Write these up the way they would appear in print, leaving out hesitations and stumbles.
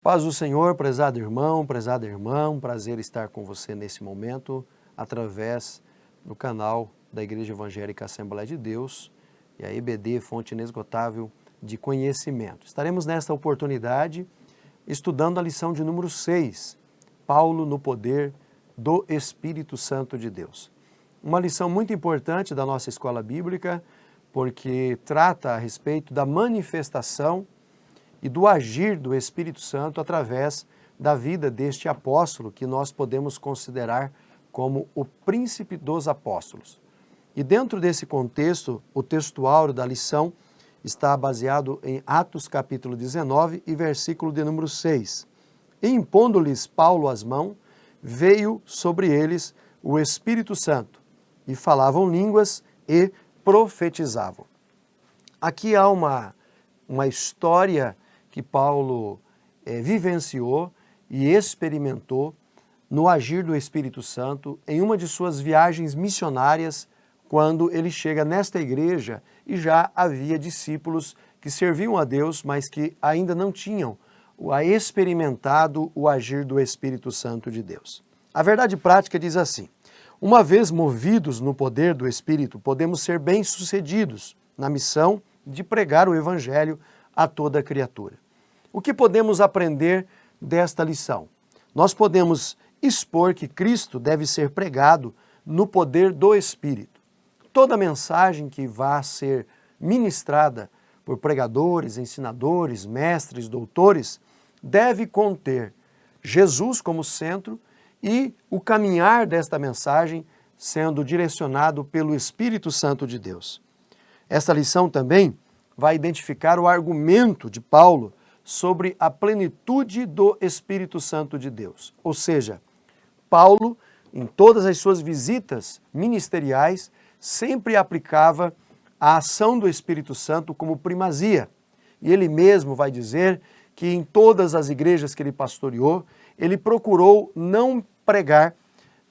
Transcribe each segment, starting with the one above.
Paz do Senhor, prezado irmão, prezada irmã, um prazer estar com você nesse momento, através do canal da Igreja Evangélica Assembleia de Deus e a EBD, Fonte Inesgotável de Conhecimento. Estaremos nesta oportunidade estudando a lição de número 6, Paulo no poder do Espírito Santo de Deus. Uma lição muito importante da nossa escola bíblica, porque trata a respeito da manifestação e do agir do Espírito Santo através da vida deste apóstolo, que nós podemos considerar como o príncipe dos apóstolos. E dentro desse contexto, o textuário da lição está baseado em Atos capítulo 19 e versículo de número 6. E impondo-lhes Paulo as mãos, veio sobre eles o Espírito Santo, e falavam línguas e profetizavam. Aqui há uma história que Paulo vivenciou e experimentou no agir do Espírito Santo em uma de suas viagens missionárias, quando ele chega nesta igreja e já havia discípulos que serviam a Deus, mas que ainda não tinham experimentado o agir do Espírito Santo de Deus. A verdade prática diz assim: uma vez movidos no poder do Espírito, podemos ser bem-sucedidos na missão de pregar o Evangelho a toda criatura. O que podemos aprender desta lição? Nós podemos expor que Cristo deve ser pregado no poder do Espírito. Toda mensagem que vá ser ministrada por pregadores, ensinadores, mestres, doutores, deve conter Jesus como centro e o caminhar desta mensagem sendo direcionado pelo Espírito Santo de Deus. Esta lição também vai identificar o argumento de Paulo sobre a plenitude do Espírito Santo de Deus. Ou seja, Paulo, em todas as suas visitas ministeriais, sempre aplicava a ação do Espírito Santo como primazia. E ele mesmo vai dizer que em todas as igrejas que ele pastoreou, ele procurou não pregar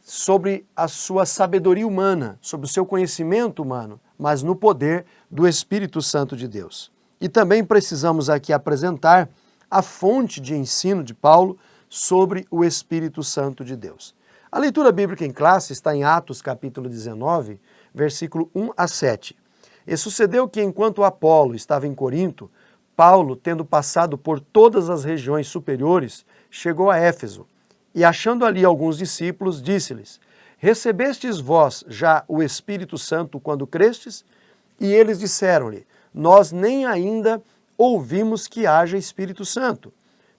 sobre a sua sabedoria humana, sobre o seu conhecimento humano, mas no poder do Espírito Santo de Deus. E também precisamos aqui apresentar a fonte de ensino de Paulo sobre o Espírito Santo de Deus. A leitura bíblica em classe está em Atos capítulo 19, versículo 1 a 7. E sucedeu que enquanto Apolo estava em Corinto, Paulo, tendo passado por todas as regiões superiores, chegou a Éfeso. E achando ali alguns discípulos, disse-lhes: recebestes vós já o Espírito Santo quando crestes? E eles disseram-lhe: nós nem ainda ouvimos que haja Espírito Santo.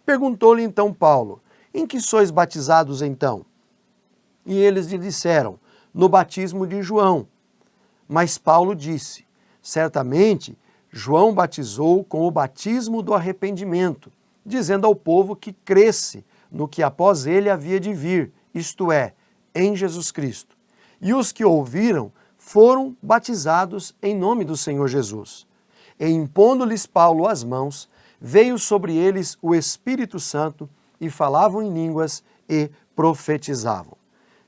Perguntou-lhe então Paulo: em que sois batizados então? E eles lhe disseram: no batismo de João. Mas Paulo disse: certamente João batizou com o batismo do arrependimento, dizendo ao povo que cresce no que após ele havia de vir, isto é, em Jesus Cristo. E os que ouviram foram batizados em nome do Senhor Jesus. E impondo-lhes Paulo as mãos, veio sobre eles o Espírito Santo, e falavam em línguas e profetizavam.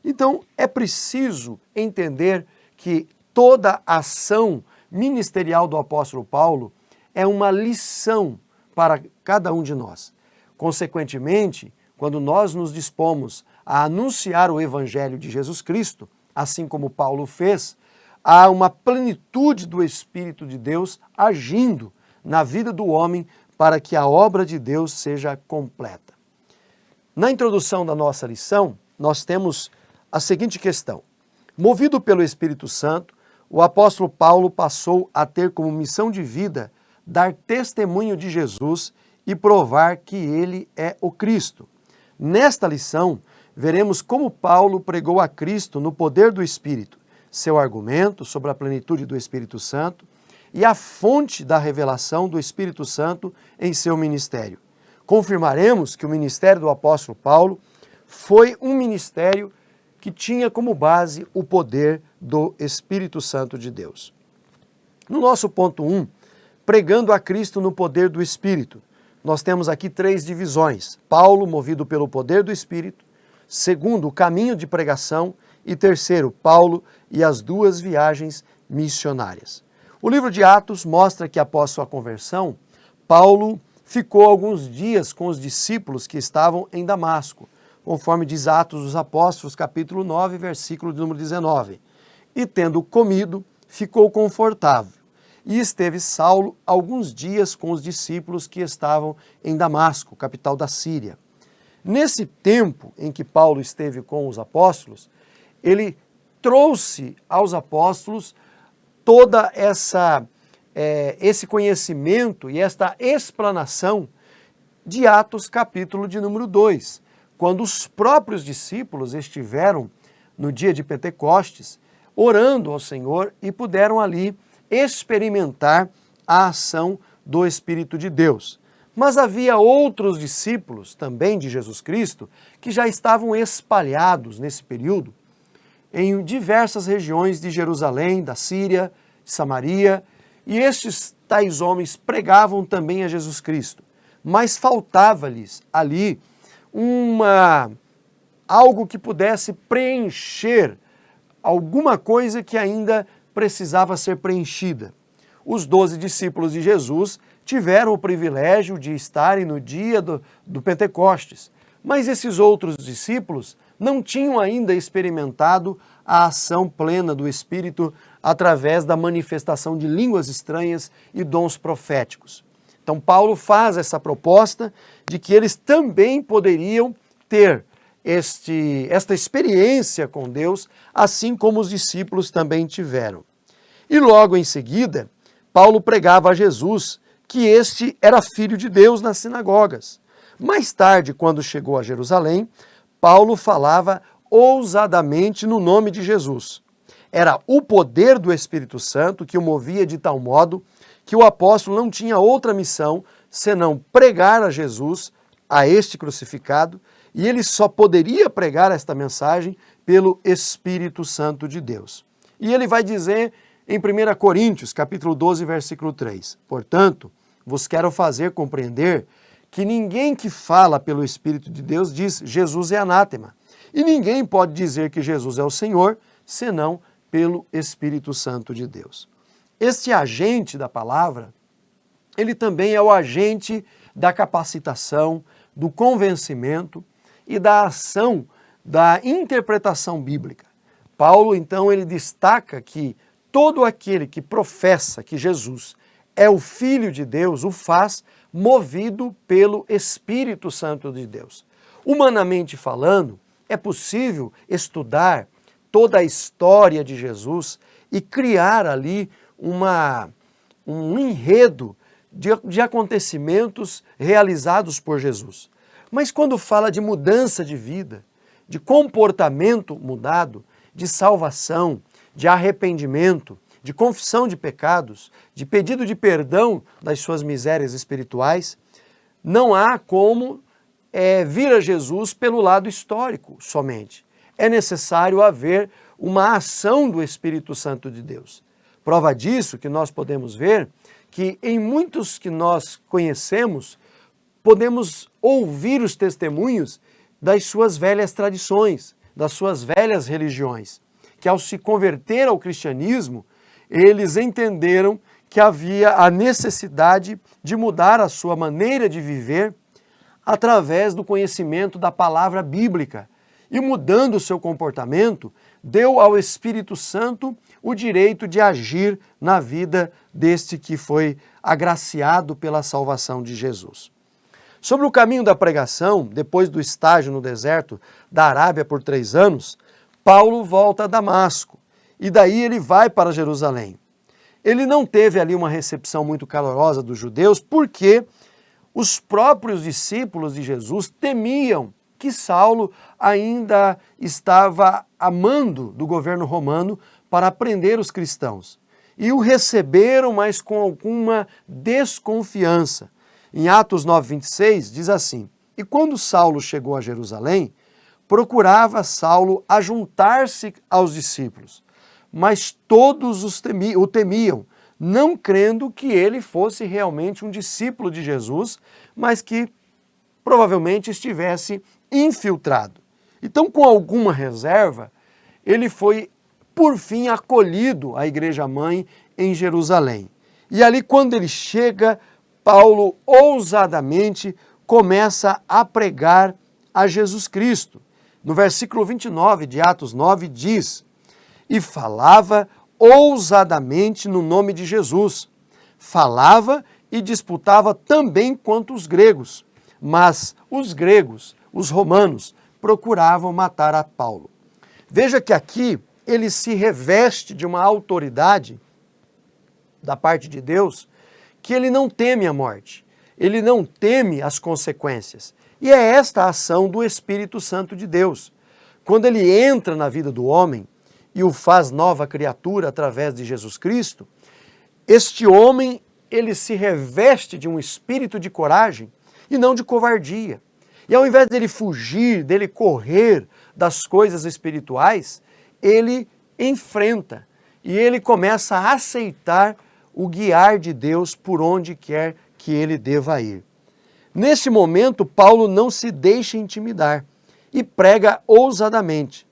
Então, é preciso entender que toda a ação ministerial do apóstolo Paulo é uma lição para cada um de nós. Consequentemente, quando nós nos dispomos a anunciar o Evangelho de Jesus Cristo, assim como Paulo fez, há uma plenitude do Espírito de Deus agindo na vida do homem para que a obra de Deus seja completa. Na introdução da nossa lição, nós temos a seguinte questão: movido pelo Espírito Santo, o apóstolo Paulo passou a ter como missão de vida dar testemunho de Jesus e provar que ele é o Cristo. Nesta lição, veremos como Paulo pregou a Cristo no poder do Espírito, seu argumento sobre a plenitude do Espírito Santo e a fonte da revelação do Espírito Santo em seu ministério. Confirmaremos que o ministério do apóstolo Paulo foi um ministério que tinha como base o poder do Espírito Santo de Deus. No nosso ponto 1, pregando a Cristo no poder do Espírito, nós temos aqui 3 divisões: Paulo, movido pelo poder do Espírito; segundo, o caminho de pregação; e terceiro, Paulo e as 2 viagens missionárias. O livro de Atos mostra que após sua conversão, Paulo ficou alguns dias com os discípulos que estavam em Damasco, conforme diz Atos dos Apóstolos, capítulo 9, versículo de número 19. E tendo comido, ficou confortável. E esteve Saulo alguns dias com os discípulos que estavam em Damasco, capital da Síria. Nesse tempo em que Paulo esteve com os apóstolos, ele trouxe aos apóstolos toda esse conhecimento e esta explanação de Atos, capítulo de número 2, quando os próprios discípulos estiveram no dia de Pentecostes, orando ao Senhor e puderam ali experimentar a ação do Espírito de Deus. Mas havia outros discípulos também de Jesus Cristo que já estavam espalhados nesse período em diversas regiões de Jerusalém, da Síria, de Samaria, e estes tais homens pregavam também a Jesus Cristo. Mas faltava-lhes ali algo que pudesse preencher alguma coisa que ainda precisava ser preenchida. Os 12 discípulos de Jesus tiveram o privilégio de estarem no dia do Pentecostes, mas esses outros discípulos não tinham ainda experimentado a ação plena do Espírito através da manifestação de línguas estranhas e dons proféticos. Então Paulo faz essa proposta de que eles também poderiam ter esta experiência com Deus, assim como os discípulos também tiveram. E logo em seguida, Paulo pregava a Jesus que este era filho de Deus nas sinagogas. Mais tarde, quando chegou a Jerusalém, Paulo falava ousadamente no nome de Jesus. Era o poder do Espírito Santo que o movia de tal modo que o apóstolo não tinha outra missão senão pregar a Jesus, a este crucificado, e ele só poderia pregar esta mensagem pelo Espírito Santo de Deus. E ele vai dizer em 1 Coríntios, capítulo 12, versículo 3, portanto, vos quero fazer compreender que ninguém que fala pelo Espírito de Deus diz Jesus é anátema, e ninguém pode dizer que Jesus é o Senhor, senão pelo Espírito Santo de Deus. Este agente da palavra, ele também é o agente da capacitação, do convencimento e da ação da interpretação bíblica. Paulo, então, ele destaca que todo aquele que professa que Jesus é o Filho de Deus, o faz movido pelo Espírito Santo de Deus. Humanamente falando, é possível estudar toda a história de Jesus e criar ali um enredo de acontecimentos realizados por Jesus. Mas quando fala de mudança de vida, de comportamento mudado, de salvação, de arrependimento, de confissão de pecados, de pedido de perdão das suas misérias espirituais, não há como vir a Jesus pelo lado histórico somente. É necessário haver uma ação do Espírito Santo de Deus. Prova disso que nós podemos ver que em muitos que nós conhecemos, podemos ouvir os testemunhos das suas velhas tradições, das suas velhas religiões, que ao se converter ao cristianismo, eles entenderam que havia a necessidade de mudar a sua maneira de viver através do conhecimento da palavra bíblica. E mudando o seu comportamento, deu ao Espírito Santo o direito de agir na vida deste que foi agraciado pela salvação de Jesus. Sobre o caminho da pregação, depois do estágio no deserto da Arábia por 3 anos, Paulo volta a Damasco e daí ele vai para Jerusalém. Ele não teve ali uma recepção muito calorosa dos judeus porque os próprios discípulos de Jesus temiam que Saulo ainda estava amando do governo romano para prender os cristãos. E o receberam, mas com alguma desconfiança. Em Atos 9:26 diz assim, e quando Saulo chegou a Jerusalém, procurava Saulo ajuntar-se aos discípulos, mas todos o temiam, não crendo que ele fosse realmente um discípulo de Jesus, mas que provavelmente estivesse infiltrado. Então, com alguma reserva, ele foi, por fim, acolhido à igreja-mãe em Jerusalém. E ali, quando ele chega, Paulo ousadamente começa a pregar a Jesus Cristo. No versículo 29 de Atos 9 diz: e falava ousadamente no nome de Jesus. Falava e disputava também quanto os gregos, mas os gregos, os romanos, procuravam matar a Paulo. Veja que aqui ele se reveste de uma autoridade da parte de Deus, que ele não teme a morte, ele não teme as consequências. E é esta a ação do Espírito Santo de Deus. Quando ele entra na vida do homem e o faz nova criatura através de Jesus Cristo, este homem, ele se reveste de um espírito de coragem e não de covardia. E ao invés dele fugir, dele correr das coisas espirituais, ele enfrenta e ele começa a aceitar o guiar de Deus por onde quer que ele deva ir. Neste momento, Paulo não se deixa intimidar e prega ousadamente.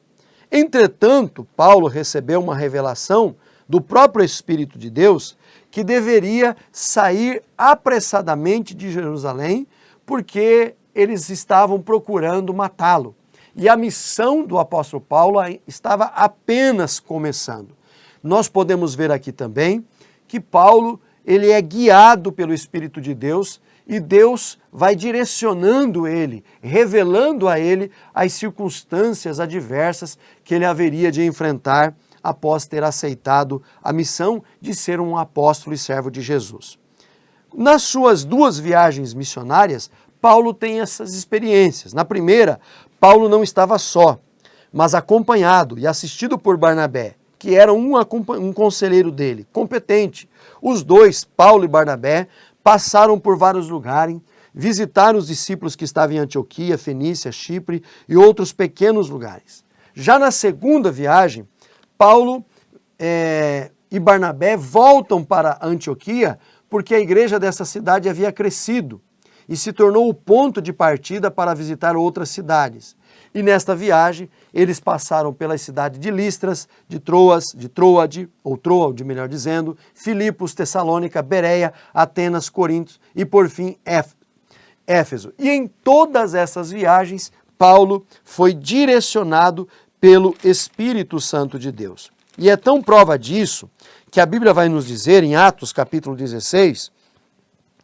Entretanto, Paulo recebeu uma revelação do próprio Espírito de Deus que deveria sair apressadamente de Jerusalém, porque eles estavam procurando matá-lo. E a missão do apóstolo Paulo estava apenas começando. Nós podemos ver aqui também que Paulo, ele é guiado pelo Espírito de Deus e Deus vai direcionando ele, revelando a ele as circunstâncias adversas que ele haveria de enfrentar após ter aceitado a missão de ser um apóstolo e servo de Jesus. Nas suas 2 viagens missionárias, Paulo tem essas experiências. Na primeira, Paulo não estava só, mas acompanhado e assistido por Barnabé, que era um conselheiro dele, competente. Os 2, Paulo e Barnabé, passaram por vários lugares, visitaram os discípulos que estavam em Antioquia, Fenícia, Chipre e outros pequenos lugares. Já na segunda viagem, Paulo e Barnabé voltam para Antioquia porque a igreja dessa cidade havia crescido e se tornou o ponto de partida para visitar outras cidades. E nesta viagem, eles passaram pelas cidades de Listras, de Troade, melhor dizendo, Filipos, Tessalônica, Bereia, Atenas, Corinto e, por fim, Éfeso. E em todas essas viagens, Paulo foi direcionado pelo Espírito Santo de Deus. E é tão prova disso que a Bíblia vai nos dizer, em Atos capítulo 16,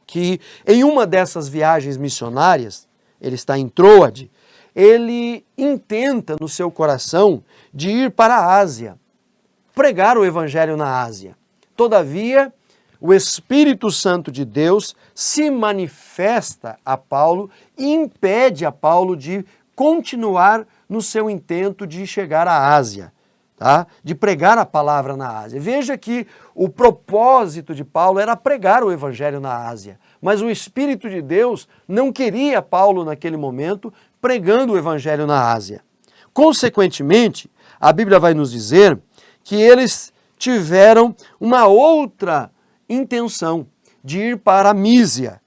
que em uma dessas viagens missionárias, ele está em Troade, ele intenta no seu coração de ir para a Ásia, pregar o evangelho na Ásia. Todavia, o Espírito Santo de Deus se manifesta a Paulo e impede a Paulo de continuar no seu intento de chegar à Ásia, tá? De pregar a palavra na Ásia. Veja que o propósito de Paulo era pregar o evangelho na Ásia, mas o Espírito de Deus não queria Paulo naquele momento pregando o evangelho na Ásia. Consequentemente, a Bíblia vai nos dizer que eles tiveram uma outra intenção de ir para Mísia,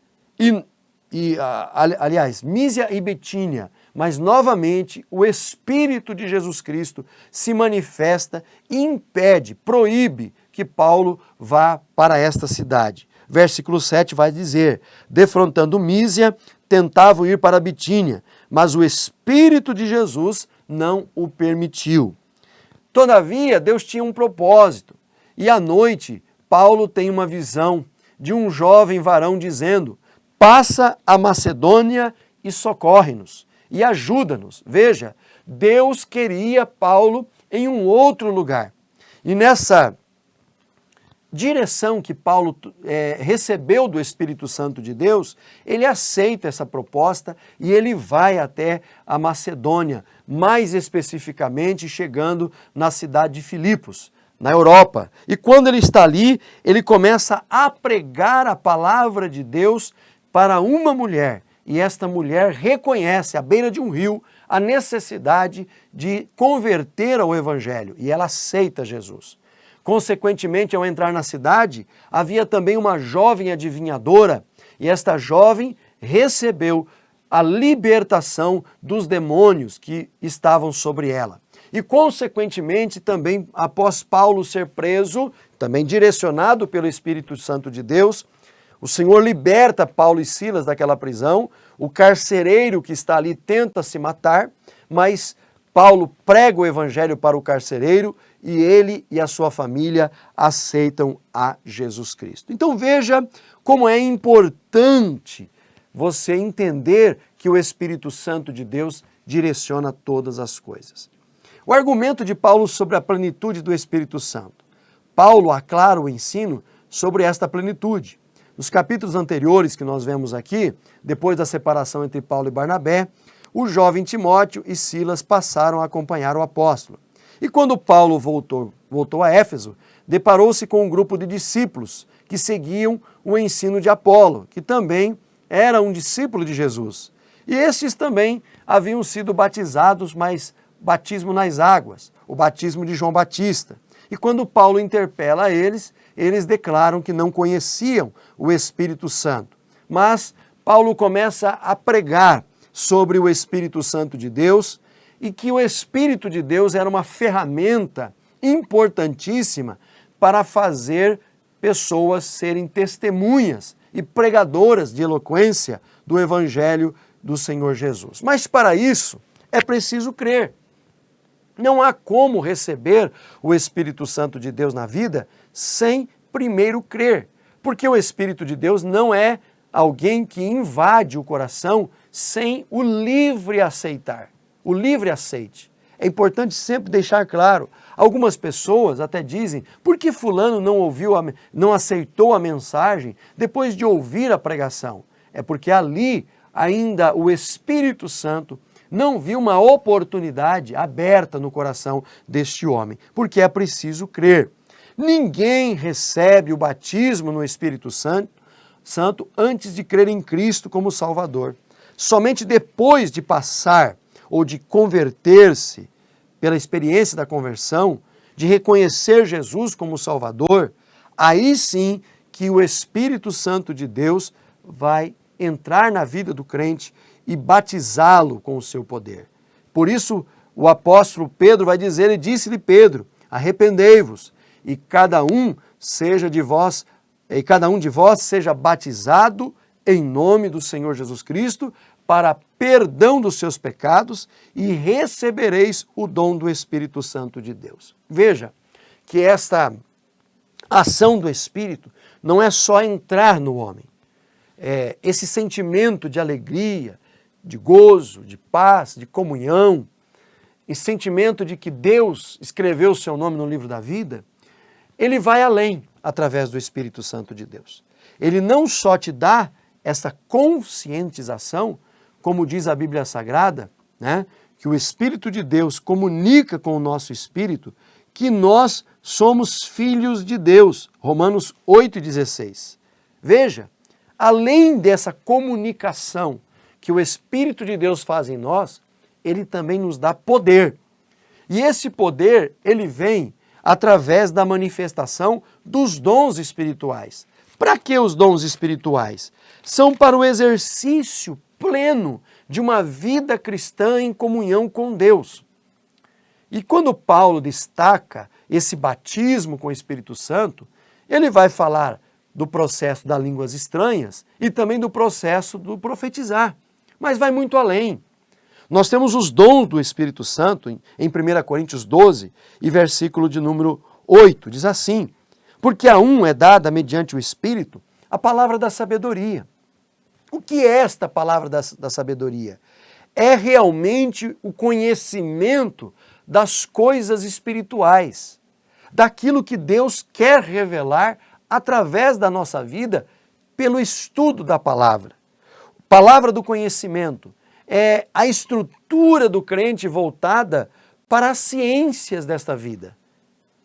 Mísia e Betínia, mas novamente o Espírito de Jesus Cristo se manifesta e impede, proíbe que Paulo vá para esta cidade. Versículo 7 vai dizer: defrontando Mísia, tentavam ir para Bitínia, mas o Espírito de Jesus não o permitiu. Todavia, Deus tinha um propósito, e à noite, Paulo tem uma visão de um jovem varão dizendo: passa a Macedônia e socorre-nos, e ajuda-nos. Veja, Deus queria Paulo em um outro lugar. E nessa direção que Paulo recebeu do Espírito Santo de Deus, ele aceita essa proposta e ele vai até a Macedônia, mais especificamente chegando na cidade de Filipos, na Europa. E quando ele está ali, ele começa a pregar a palavra de Deus para uma mulher. E esta mulher reconhece, à beira de um rio, a necessidade de converter ao Evangelho. E ela aceita Jesus. Consequentemente, ao entrar na cidade, havia também uma jovem adivinhadora, e esta jovem recebeu a libertação dos demônios que estavam sobre ela. E, consequentemente, também após Paulo ser preso, também direcionado pelo Espírito Santo de Deus, O Senhor liberta Paulo e Silas daquela prisão, o carcereiro que está ali tenta se matar, mas Paulo prega o evangelho para o carcereiro e ele e a sua família aceitam a Jesus Cristo. Então veja como é importante você entender que o Espírito Santo de Deus direciona todas as coisas. O argumento de Paulo sobre a plenitude do Espírito Santo. Paulo aclara o ensino sobre esta plenitude. Nos capítulos anteriores que nós vemos aqui, depois da separação entre Paulo e Barnabé, o jovem Timóteo e Silas passaram a acompanhar o apóstolo. E quando Paulo voltou a Éfeso, deparou-se com um grupo de discípulos que seguiam o ensino de Apolo, que também era um discípulo de Jesus. E estes também haviam sido batizados, mas batismo nas águas, o batismo de João Batista. E quando Paulo interpela eles, eles declaram que não conheciam o Espírito Santo. Mas Paulo começa a pregar sobre o Espírito Santo de Deus e que o Espírito de Deus era uma ferramenta importantíssima para fazer pessoas serem testemunhas e pregadoras de eloquência do Evangelho do Senhor Jesus. Mas para isso é preciso crer. Não há como receber o Espírito Santo de Deus na vida sem primeiro crer, porque o Espírito de Deus não é alguém que invade o coração sem o livre aceitar, o livre aceite. É importante sempre deixar claro, algumas pessoas até dizem, por que fulano não aceitou a mensagem depois de ouvir a pregação? É porque ali ainda o Espírito Santo não viu uma oportunidade aberta no coração deste homem, porque é preciso crer. Ninguém recebe o batismo no Espírito Santo antes de crer em Cristo como Salvador. Somente depois de passar ou de converter-se, pela experiência da conversão, de reconhecer Jesus como Salvador, aí sim que o Espírito Santo de Deus vai entrar na vida do crente e batizá-lo com o seu poder. Por isso, o apóstolo Pedro vai dizer, e disse-lhe Pedro, arrependei-vos, e cada um de vós seja batizado em nome do Senhor Jesus Cristo, para perdão dos seus pecados, e recebereis o dom do Espírito Santo de Deus. Veja que esta ação do Espírito não é só entrar no homem. Esse sentimento de alegria, de gozo, de paz, de comunhão, esse sentimento de que Deus escreveu o seu nome no livro da vida, ele vai além através do Espírito Santo de Deus. Ele não só te dá essa conscientização, como diz a Bíblia Sagrada, né, que o Espírito de Deus comunica com o nosso espírito que nós somos filhos de Deus. Romanos 8,16. Veja, além dessa comunicação que o Espírito de Deus faz em nós, ele também nos dá poder. E esse poder, ele vem através da manifestação dos dons espirituais. Para que os dons espirituais? São para o exercício pleno de uma vida cristã em comunhão com Deus. E quando Paulo destaca esse batismo com o Espírito Santo, ele vai falar do processo das línguas estranhas e também do processo do profetizar. Mas vai muito além. Nós temos os dons do Espírito Santo em 1 Coríntios 12 e versículo de número 8, diz assim, porque a um é dada mediante o Espírito a palavra da sabedoria. O que é esta palavra da sabedoria? É realmente o conhecimento das coisas espirituais, daquilo que Deus quer revelar através da nossa vida pelo estudo da palavra. Palavra do conhecimento é a estrutura do crente voltada para as ciências desta vida.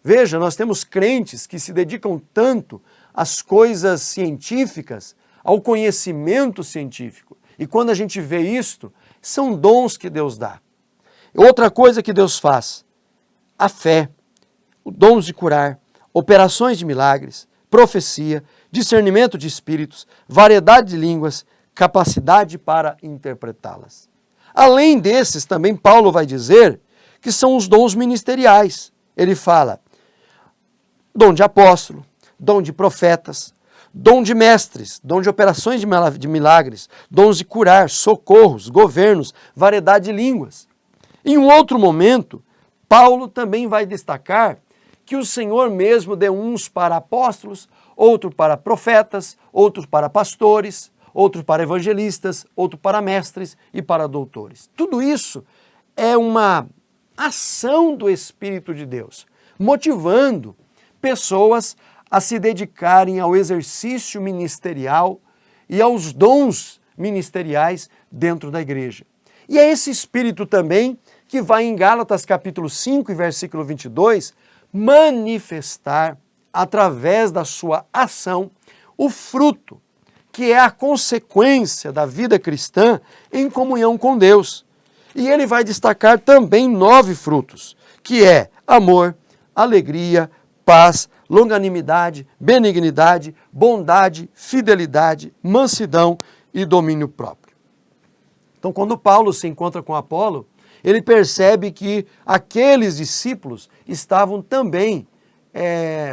Veja, nós temos crentes que se dedicam tanto às coisas científicas, ao conhecimento científico. E quando a gente vê isto, são dons que Deus dá. Outra coisa que Deus faz, a fé, os dons de curar, operações de milagres, profecia, discernimento de espíritos, variedade de línguas, capacidade para interpretá-las. Além desses, também Paulo vai dizer que são os dons ministeriais. Ele fala dom de apóstolo, dom de profetas, dom de mestres, dom de operações de milagres, dons de curar, socorros, governos, variedade de línguas. Em um outro momento, Paulo também vai destacar que o Senhor mesmo deu uns para apóstolos, outros para profetas, outros para pastores, outros para evangelistas, outros para mestres e para doutores. Tudo isso é uma ação do Espírito de Deus, motivando pessoas a se dedicarem ao exercício ministerial e aos dons ministeriais dentro da igreja. E é esse Espírito também que vai em Gálatas capítulo 5 e versículo 22 manifestar através da sua ação o fruto, que é a consequência da vida cristã em comunhão com Deus. E ele vai destacar também 9 frutos, que é amor, alegria, paz, longanimidade, benignidade, bondade, fidelidade, mansidão e domínio próprio. Então, quando Paulo se encontra com Apolo, ele percebe que aqueles discípulos estavam também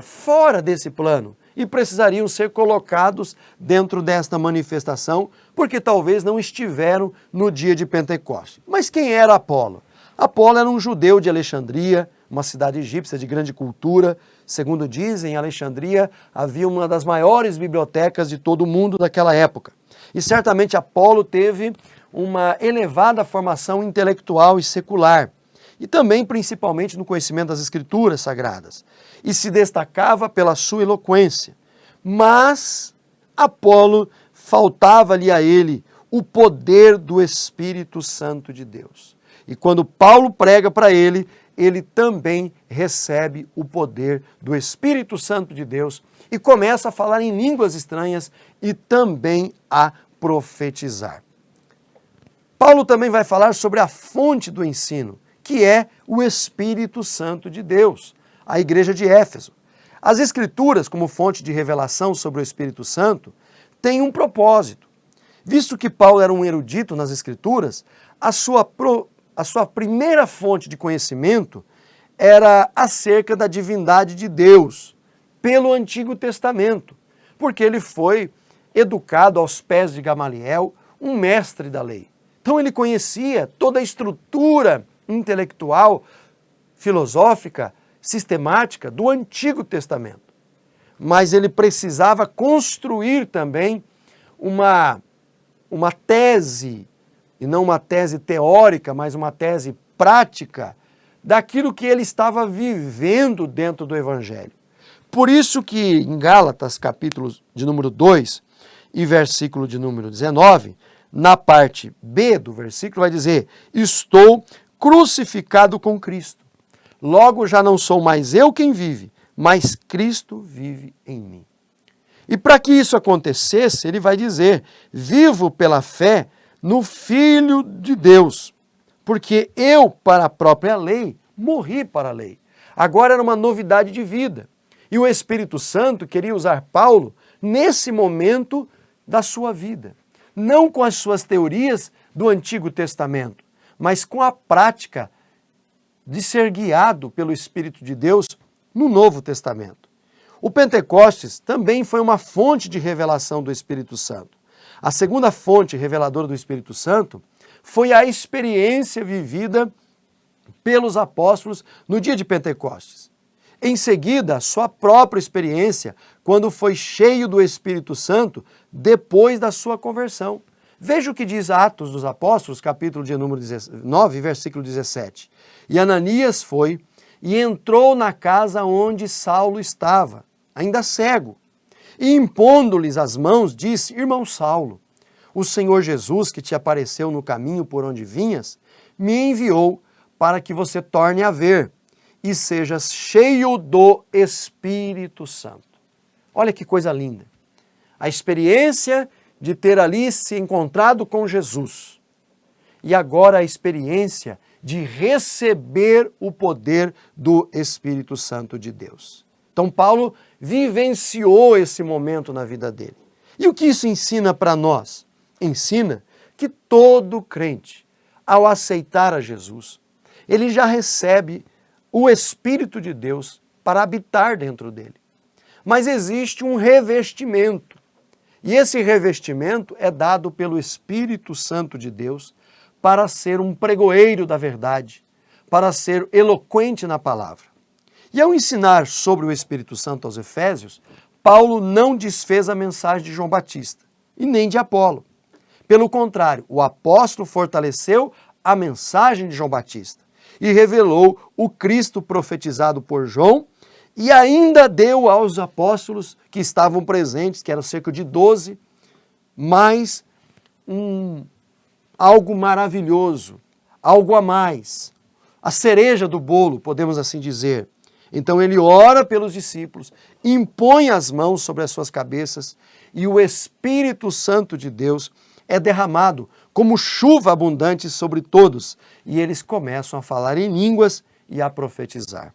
fora desse plano e precisariam ser colocados dentro desta manifestação, porque talvez não estiveram no dia de Pentecostes. Mas quem era Apolo? Apolo era um judeu de Alexandria, uma cidade egípcia de grande cultura. Segundo dizem, em Alexandria havia uma das maiores bibliotecas de todo o mundo daquela época. E certamente Apolo teve uma elevada formação intelectual e secular, e também principalmente no conhecimento das Escrituras Sagradas, e se destacava pela sua eloquência. Mas Apolo faltava-lhe a ele o poder do Espírito Santo de Deus. E quando Paulo prega para ele, ele também recebe o poder do Espírito Santo de Deus e começa a falar em línguas estranhas e também a profetizar. Paulo também vai falar sobre a fonte do ensino, que é o Espírito Santo de Deus, a igreja de Éfeso. As Escrituras, como fonte de revelação sobre o Espírito Santo, têm um propósito. Visto que Paulo era um erudito nas Escrituras, a sua primeira fonte de conhecimento era acerca da divindade de Deus, pelo Antigo Testamento, porque ele foi educado aos pés de Gamaliel, um mestre da lei. Então ele conhecia toda a estrutura intelectual, filosófica, sistemática do Antigo Testamento. Mas ele precisava construir também uma tese, e não uma tese teórica, mas uma tese prática, daquilo que ele estava vivendo dentro do Evangelho. Por isso que em Gálatas, capítulo de número 2 e versículo de número 19, na parte B do versículo vai dizer: estou crucificado com Cristo. Logo já não sou mais eu quem vive, mas Cristo vive em mim. E para que isso acontecesse, ele vai dizer: vivo pela fé no Filho de Deus, porque eu, para a própria lei, morri para a lei. Agora era uma novidade de vida. E o Espírito Santo queria usar Paulo nesse momento da sua vida. Não com as suas teorias do Antigo Testamento, mas com a prática de ser guiado pelo Espírito de Deus no Novo Testamento. O Pentecostes também foi uma fonte de revelação do Espírito Santo. A segunda fonte reveladora do Espírito Santo foi a experiência vivida pelos apóstolos no dia de Pentecostes. Em seguida, sua própria experiência quando foi cheio do Espírito Santo depois da sua conversão. Veja o que diz Atos dos Apóstolos, capítulo de número 9, versículo 17. E Ananias foi e entrou na casa onde Saulo estava, ainda cego. E impondo-lhes as mãos, disse: irmão Saulo, o Senhor Jesus, que te apareceu no caminho por onde vinhas, me enviou para que você torne a ver e sejas cheio do Espírito Santo. Olha que coisa linda. A experiência de ter ali se encontrado com Jesus. E agora a experiência de receber o poder do Espírito Santo de Deus. Então Paulo vivenciou esse momento na vida dele. E o que isso ensina para nós? Ensina que todo crente, ao aceitar a Jesus, ele já recebe o Espírito de Deus para habitar dentro dele. mas existe um revestimento. E esse revestimento é dado pelo Espírito Santo de Deus para ser um pregoeiro da verdade, para ser eloquente na palavra. E ao ensinar sobre o Espírito Santo aos Efésios, Paulo não desfez a mensagem de João Batista e nem de Apolo. Pelo contrário, o apóstolo fortaleceu a mensagem de João Batista e revelou o Cristo profetizado por João e ainda deu aos apóstolos que estavam presentes, que eram cerca de 12, mais algo maravilhoso, algo a mais, a cereja do bolo, podemos assim dizer. Então ele ora pelos discípulos, impõe as mãos sobre as suas cabeças e o Espírito Santo de Deus é derramado como chuva abundante sobre todos e eles começam a falar em línguas e a profetizar.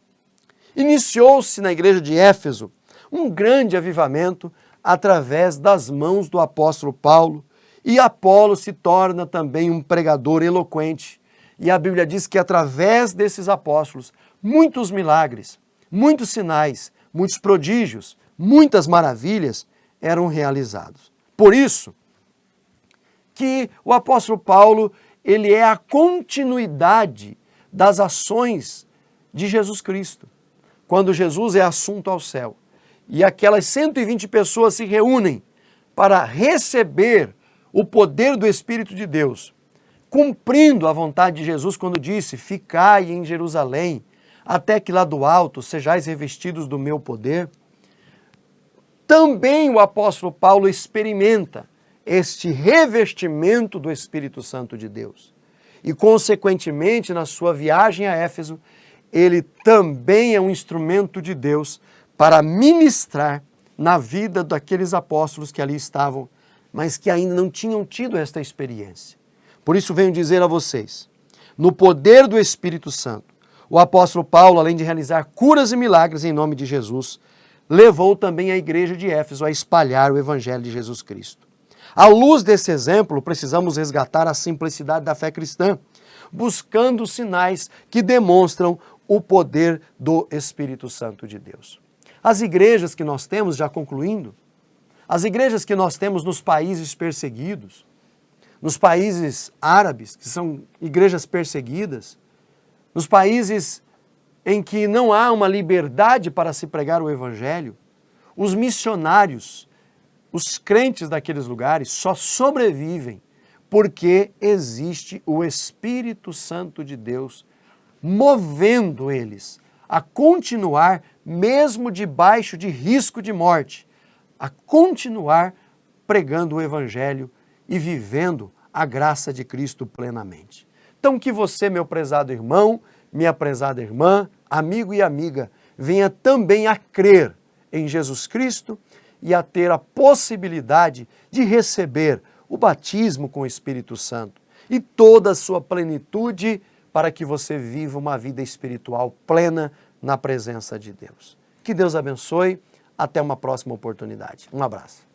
Iniciou-se na igreja de Éfeso um grande avivamento através das mãos do apóstolo Paulo e Apolo se torna também um pregador eloquente. E a Bíblia diz que através desses apóstolos, muitos milagres, muitos sinais, muitos prodígios, muitas maravilhas eram realizados. Por isso que o apóstolo Paulo, ele é a continuidade das ações de Jesus Cristo. Quando Jesus é assunto ao céu e aquelas 120 pessoas se reúnem para receber o poder do Espírito de Deus, cumprindo a vontade de Jesus quando disse, ficai em Jerusalém, até que lá do alto sejais revestidos do meu poder, também o apóstolo Paulo experimenta este revestimento do Espírito Santo de Deus. E, consequentemente, na sua viagem a Éfeso, ele também é um instrumento de Deus para ministrar na vida daqueles apóstolos que ali estavam, mas que ainda não tinham tido esta experiência. Por isso venho dizer a vocês, no poder do Espírito Santo, o apóstolo Paulo, além de realizar curas e milagres em nome de Jesus, levou também a igreja de Éfeso a espalhar o evangelho de Jesus Cristo. À luz desse exemplo, precisamos resgatar a simplicidade da fé cristã, buscando sinais que demonstram o poder do Espírito Santo de Deus. As igrejas que nós temos, já concluindo, as igrejas que nós temos nos países perseguidos, nos países árabes, que são igrejas perseguidas, nos países em que não há uma liberdade para se pregar o Evangelho, os missionários, os crentes daqueles lugares só sobrevivem porque existe o Espírito Santo de Deus movendo eles a continuar, mesmo debaixo de risco de morte, a continuar pregando o Evangelho e vivendo a graça de Cristo plenamente. Então que você, meu prezado irmão, minha prezada irmã, amigo e amiga, venha também a crer em Jesus Cristo e a ter a possibilidade de receber o batismo com o Espírito Santo e toda a sua plenitude para que você viva uma vida espiritual plena na presença de Deus. Que Deus abençoe. Até uma próxima oportunidade. Um abraço.